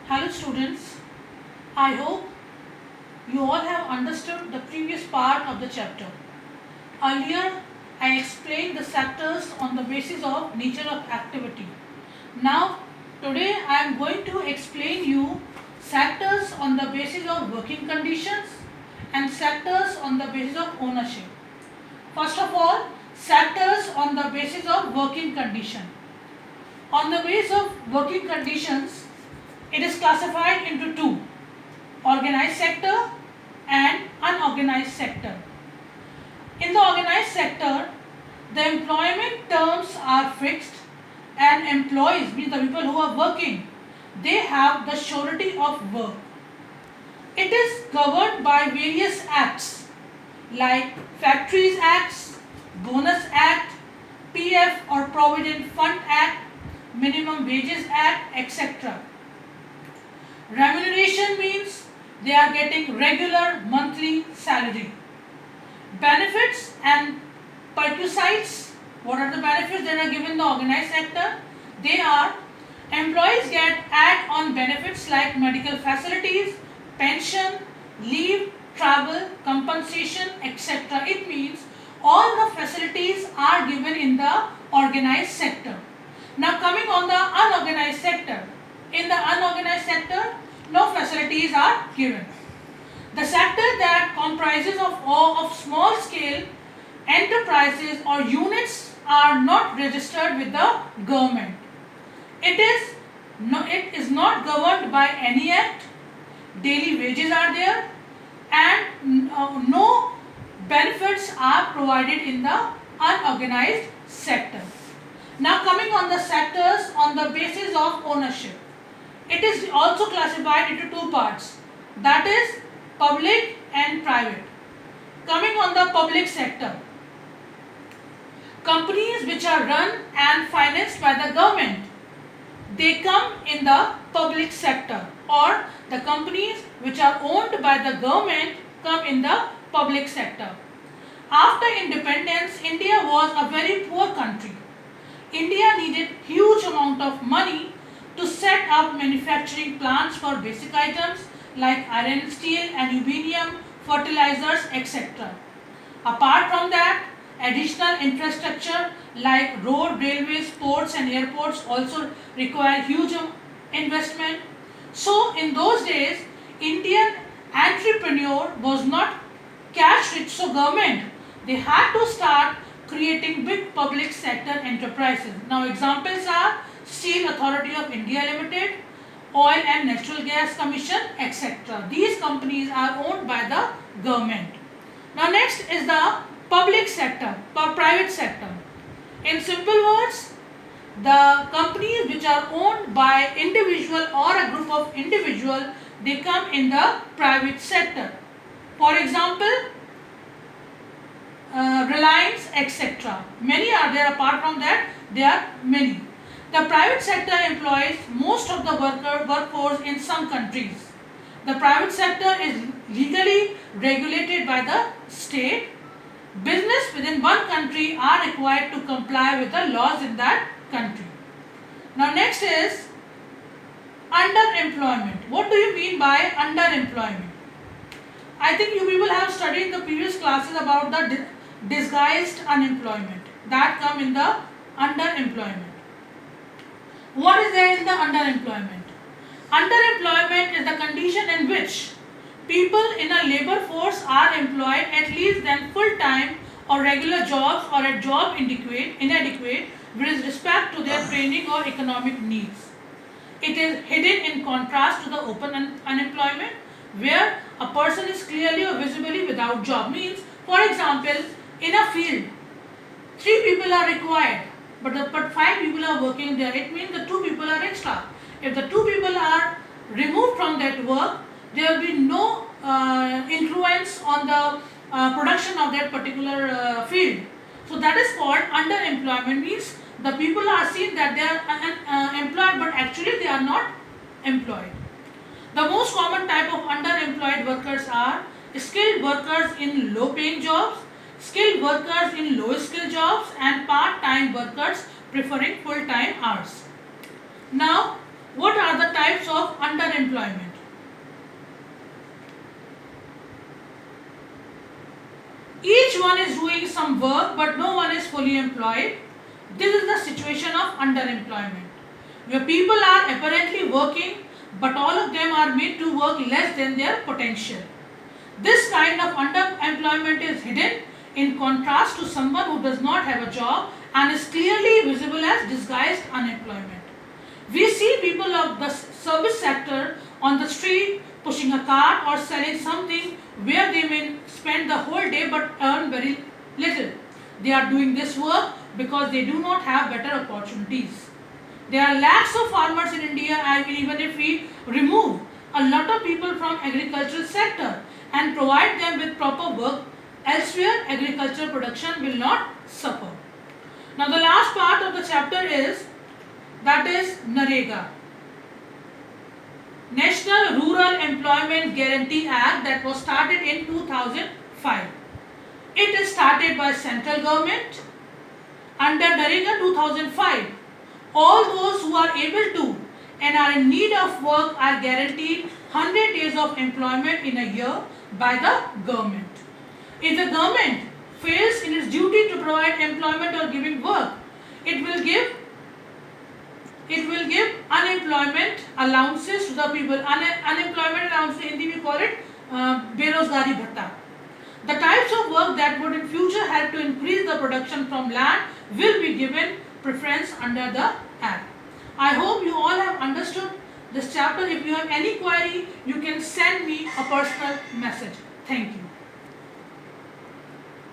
Hello students, I hope you all have understood the previous part of the chapter. Earlier I explained the sectors on the basis of nature of activity. Now today I am going to explain you sectors on the basis of working conditions and sectors on the basis of ownership. First of all, sectors on the basis of working condition. On the basis of working conditions, it is classified into two: organized sector and unorganized sector. In the organized sector, the employment terms are fixed and employees, means the people who are working, they have the surety of work. It is governed by various acts like Factories Acts, Bonus Act, PF or Provident Fund Act, Minimum Wages Act, etc. Remuneration means they are getting regular monthly salary. Benefits and perquisites. What are the benefits that are given in the organized sector? They are: employees get add-on benefits like medical facilities, pension, leave, travel, compensation, etc. It means all the facilities are given in the organized sector. Now coming on the unorganized sector. In the unorganized sector, no facilities are given. The sector that comprises of small scale enterprises or units are not registered with the government. It is not governed by any act. Daily wages are there and no benefits are provided in the unorganized sector. Now coming on the sectors on the basis of ownership. It is also classified into two parts, that is public and private. Coming on the public sector, companies which are run and financed by the government, they come in the public sector, or the companies which are owned by the government come in the public sector. After independence, India was a very poor country. India needed huge amount of money to set up manufacturing plants for basic items like iron and steel, aluminium, fertilizers, etc. Apart from that, additional infrastructure like road, railways, ports and airports also require huge investment. So in those days, Indian entrepreneur was not cash rich, so government, they had to start creating big public sector enterprises. Now examples are Steel Authority of India Limited, Oil and Natural Gas Commission, etc. These companies are owned by the government. Now next is the public sector or private sector. In simple words, the companies which are owned by individual or a group of individual, they come in the private sector. For example, Reliance, etc. Many are there. Apart from that, there are many. The private sector employs most of the workforce in some countries. The private sector is legally regulated by the state. Business within one country are required to comply with the laws in that country. Now next is underemployment. What do you mean by underemployment? I think you people have studied in the previous classes about the disguised unemployment that come in the underemployment. What is there in the underemployment? Underemployment is the condition in which people in a labor force are employed at least than full-time or regular jobs or a job inadequate with respect to their training or economic needs. It is hidden in contrast to the open unemployment, where a person is clearly or visibly without job. Means, for example, in a field, 3 people are required, but 5 people are working there. It means the 2 people are extra. If the 2 people are removed from that work, there will be no influence on the production of that particular field. So that is called underemployment. Means the people are seen that they are employed, but actually they are not employed. The most common type of underemployed workers are skilled workers in low paying jobs, skilled workers in low skill jobs, and part time workers preferring full time hours. Now, what are the types of underemployment. Each one is doing some work but no one is fully employed. This is the situation of underemployment, where people are apparently working but all of them are made to work less than their potential. This kind of underemployment is hidden in contrast to someone who does not have a job and is clearly visible as disguised unemployment. We see people of the service sector on the street pushing a cart or selling something where they may spend the whole day but earn very little. They are doing this work because they do not have better opportunities. There are lakhs of farmers in India, and even if we remove a lot of people from agricultural sector and provide them with proper work elsewhere, agricultural production will not suffer. Now the last part of the chapter is NREGA, National Rural Employment Guarantee Act, that was started in 2005. It is started by central government. Under NREGA 2005, all those who are able to and are in need of work are guaranteed 100 days of employment in a year by the government. If the government fails in its duty to provide employment or giving work, it will give unemployment allowances to the people. Unemployment allowance in Hindi we call it Berozgari Bhatta. The types of work that would in future help to increase the production from land will be given preference under the Act. I hope you all have understood this chapter. If you have any query, you can send me a personal message. Thank you.